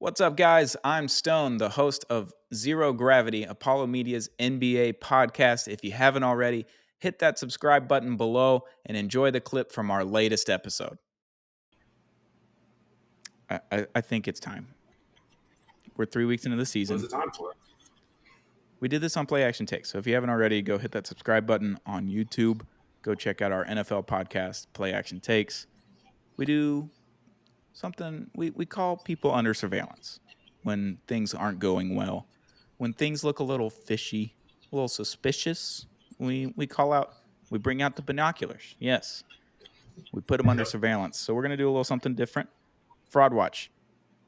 What's up, guys? I'm Stone, the host of Zero Gravity, Apollo Media's NBA podcast. If you haven't already, hit that subscribe button below and enjoy the clip from our latest episode. I think it's time. We're 3 weeks into the season. What's the time for? We did this on Play Action Takes, so if you haven't already, go hit that subscribe button on YouTube. Go check out our NFL podcast, Play Action Takes. We do something we call people under surveillance when things aren't going well. When things look a little fishy, a little suspicious, we bring out the binoculars. Yes, we put them under surveillance. So we're going to do a little something different. Fraud Watch.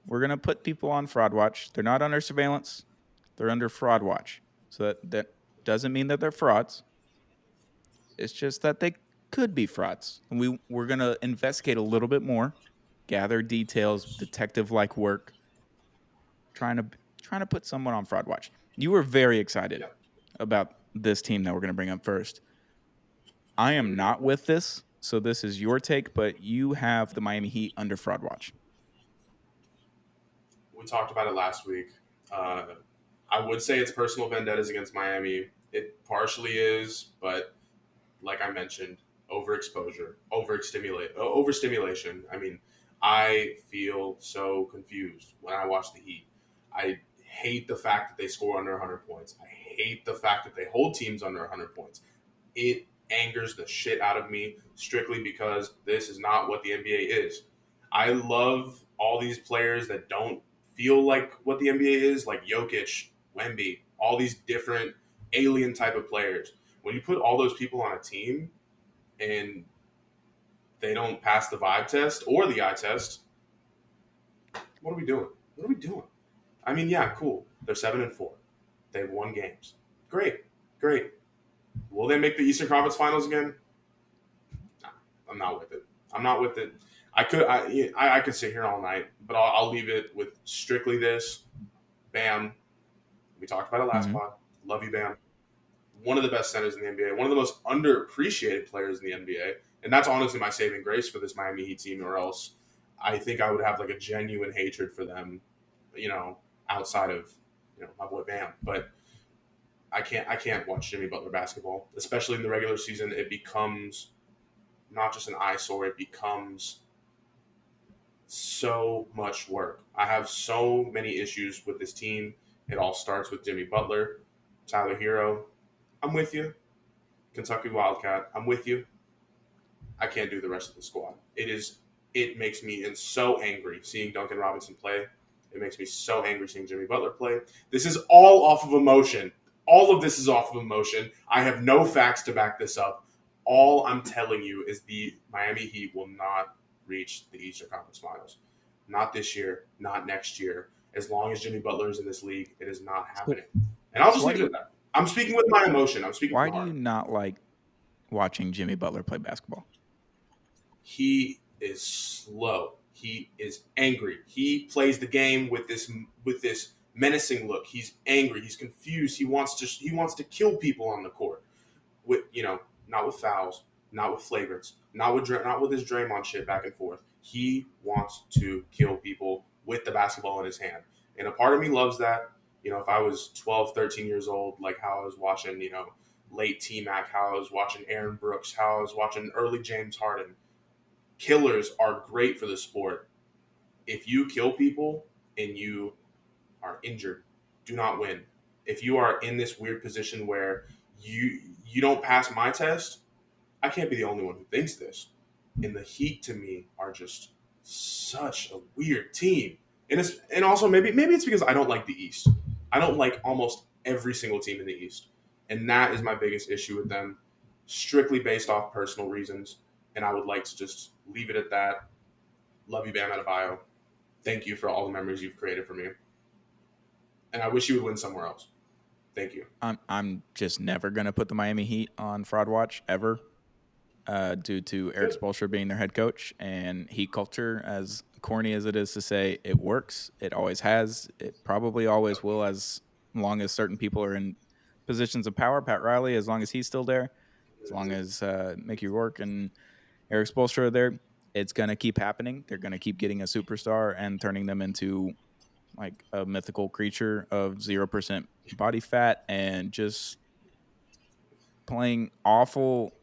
We're going to put people on Fraud Watch. They're not under surveillance. They're under Fraud Watch. So that doesn't mean that they're frauds. It's just that they could be frauds. And we're going to investigate a little bit more, gather details, detective-like work, trying to put someone on Fraud Watch. You were very excited about this team that we're going to bring up first. I am not with this, so this is your take, but you have the Miami Heat under Fraud Watch. We talked about it last week. I would say it's personal vendettas against Miami. It partially is, but like I mentioned, overexposure, overstimulation. I mean, I feel so confused when I watch the Heat. I hate the fact that they score under 100 points. I hate the fact that they hold teams under 100 points. It angers the shit out of me strictly because this is not what the NBA is. I love all these players that don't feel like what the NBA is, like Jokic, Wemby, all these different alien type of players. When you put all those people on a team and they don't pass the vibe test or the eye test, what are we doing? What are we doing? I mean, yeah, cool. They're 7-4. They've won games. Great. Will they make the Eastern Conference Finals again? No, I'm not with it. I could sit here all night, but I'll leave it with strictly this. Bam. We talked about it last pod. Love you, Bam. One of the best centers in the NBA. One of the most underappreciated players in the NBA. And that's honestly my saving grace for this Miami Heat team, or else I think I would have like a genuine hatred for them, outside of, my boy Bam. But I can't watch Jimmy Butler basketball, especially in the regular season. It becomes not just an eyesore, it becomes so much work. I have so many issues with this team. It all starts with Jimmy Butler, Tyler Hero. I'm with you. Kentucky Wildcat, I'm with you. I can't do the rest of the squad. It makes me so angry seeing Duncan Robinson play. It makes me so angry seeing Jimmy Butler play. This is all off of emotion. All of this is off of emotion. I have no facts to back this up. All I'm telling you is the Miami Heat will not reach the Eastern Conference Finals. Not this year, not next year. As long as Jimmy Butler is in this league, it is not happening. And I'll just leave it at that. I'm speaking with my emotion. Why do you not like watching Jimmy Butler play basketball? He is slow. He is angry. He plays the game with this menacing look. He's angry. He's confused. He wants to kill people on the court. Not with fouls, not with flagrants, not with his Draymond shit back and forth. He wants to kill people with the basketball in his hand. And a part of me loves that. If I was 12, 13 years old, like how I was watching, late T-Mac, how I was watching Aaron Brooks, how I was watching early James Harden. Killers are great for the sport. If you kill people and you are injured, do not win. If you are in this weird position where you don't pass my test, I can't be the only one who thinks this. And the Heat, to me, are just such a weird team. And also maybe it's because I don't like the East. I don't like almost every single team in the East. And that is my biggest issue with them, strictly based off personal reasons. And I would like to just leave it at that. Love you, Bam Adebayo. Thank you for all the memories you've created for me. And I wish you would win somewhere else. Thank you. I'm just never going to put the Miami Heat on Fraud Watch ever, due to Eric Spoelstra being their head coach and Heat culture. As corny as it is to say, it works. It always has. It probably always will, as long as certain people are in positions of power. Pat Riley, as long as he's still there, as long as Mickey Rourke and Eric Spoelstra are there, it's going to keep happening. They're going to keep getting a superstar and turning them into like a mythical creature of 0% body fat and just playing awful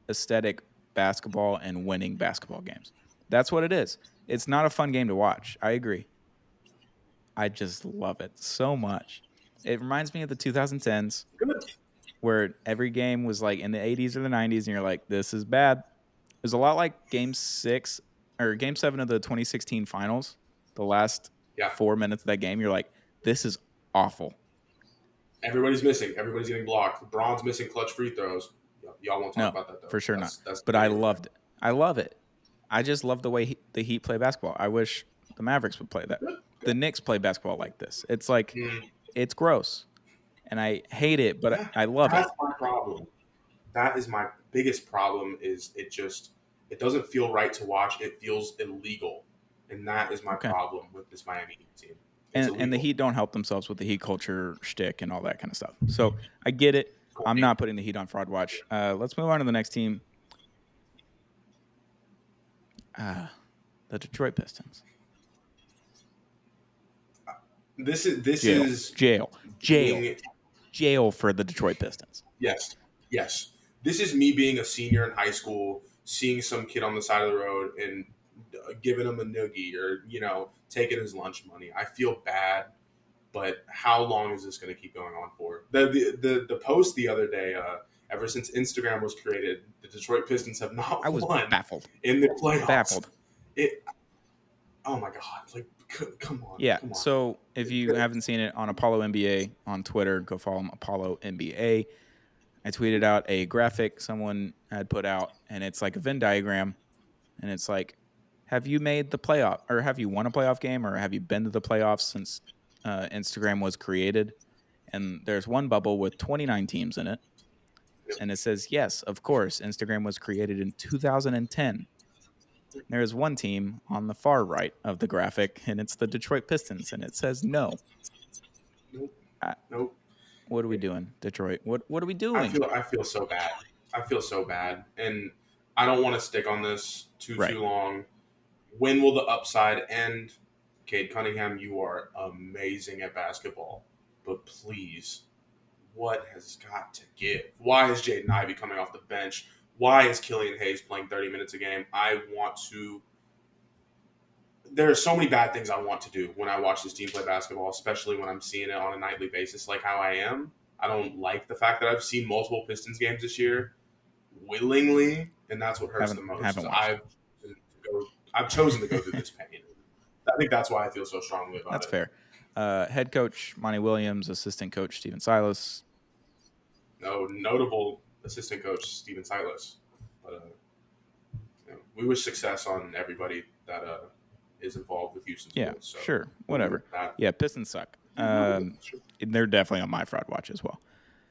aesthetic basketball and winning basketball games. That's what it is. It's not a fun game to watch. I agree. I just love it so much. It reminds me of the 2010s Good. where every game was like in the 80s or the 90s, and you're like, this is bad. It was a lot like Game 7 of the 2016 finals. The last Yeah. 4 minutes of that game, you're like, this is awful. Everybody's missing. Everybody's getting blocked. Braun's missing clutch free throws. Y'all won't talk about that, though. For sure not. But I loved it. I love it. I just love the way the Heat play basketball. I wish the Mavericks would play that. Good. The Knicks play basketball like this. It's like, it's gross. And I hate it, but I love it. That's my problem. That is my biggest problem is it doesn't feel right to watch. It feels illegal. And that is my problem with this Miami Heat team. And the Heat don't help themselves with the Heat culture shtick and all that kind of stuff. So I get it. I'm not putting the Heat on Fraud Watch. Let's move on to the next team. The Detroit Pistons. This is jail for the Detroit Pistons. Yes. This is me being a senior in high school, seeing some kid on the side of the road and giving him a noogie or taking his lunch money. I feel bad, but how long is this going to keep going on for? The post the other day, ever since Instagram was created, the Detroit Pistons have not won baffled in the playoffs. Baffled. Oh my God! Like, come on. Yeah. Come on. So if you haven't seen it on Apollo NBA on Twitter, go follow him, Apollo NBA. I tweeted out a graphic someone had put out, and it's like a Venn diagram, and it's like, have you made the playoff, or have you won a playoff game, or have you been to the playoffs since Instagram was created? And there's one bubble with 29 teams in it, and it says, yes, of course, Instagram was created in 2010. There is one team on the far right of the graphic, and it's the Detroit Pistons, and it says no. Nope. What are we doing, Detroit? What are we doing? I feel so bad. I feel so bad, and I don't want to stick on this too long. When will the upside end? Cade Cunningham, you are amazing at basketball, but please, what has got to give? Why is Jaden Ivey coming off the bench? Why is Killian Hayes playing 30 minutes a game? There are so many bad things I want to do when I watch this team play basketball, especially when I'm seeing it on a nightly basis like how I am. I don't like the fact that I've seen multiple Pistons games this year willingly, and that's what hurts the most. I've chosen to go through this pain. I think that's why I feel so strongly about it. That's fair. Head coach Monty Williams, assistant coach Stephen Silas. No, notable assistant coach Stephen Silas. But we wish success on everybody that is involved with Houston. Yeah, so sure, whatever. Yeah, Pistons suck. They're definitely on my fraud watch as well.